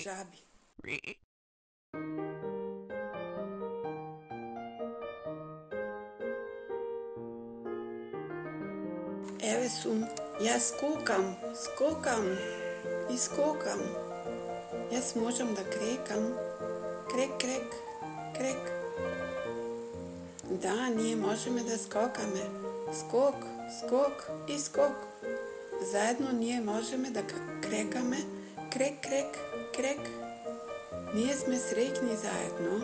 Žabi. Evo sum, jaz skokam in skokam. Jaz možem da krekam, krek, krek, krek. Da, nije možeme da skokame. Skok, skok i skok. Zajedno nije možeme da krekame, krek, krek, krek. Ние сме среќни заедно.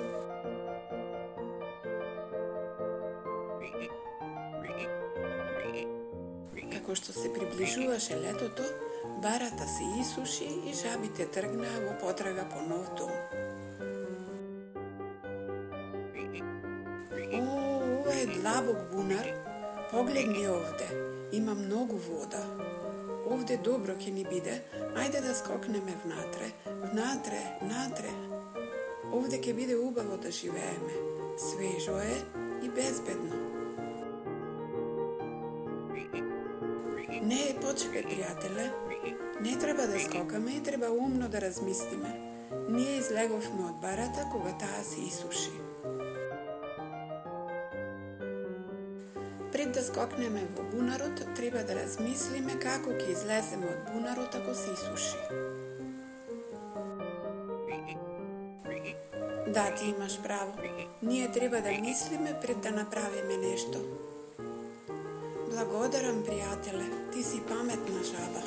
Како што се приближуваше летото, барата се исуши и жабите тргнаа во потрага по нов дом. О, ова е длабок бунар. Погледни овде. Има многу вода. Овде добро ќе ни биде. Ајде да скокнеме внатре. Внатре, внатре. Овде ќе биде убаво да живееме. Свежо е и безбедно. Не, почекај, пријателе. Не треба да скокаме и треба умно да размислиме. Ние излеговме од барата кога таа се исуши. Пред да скокнеме во бунарот, треба да размислиме како ќе излеземе од бунарот ако се исуши. Да, ти имаш право. Ние треба да мислиме пред да направиме нешто. Благодарам, пријателе. Ти си паметна жаба.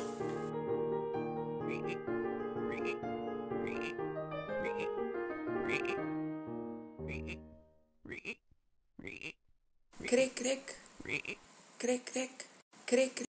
Крек, крек. Крек, крек. Крек, крек.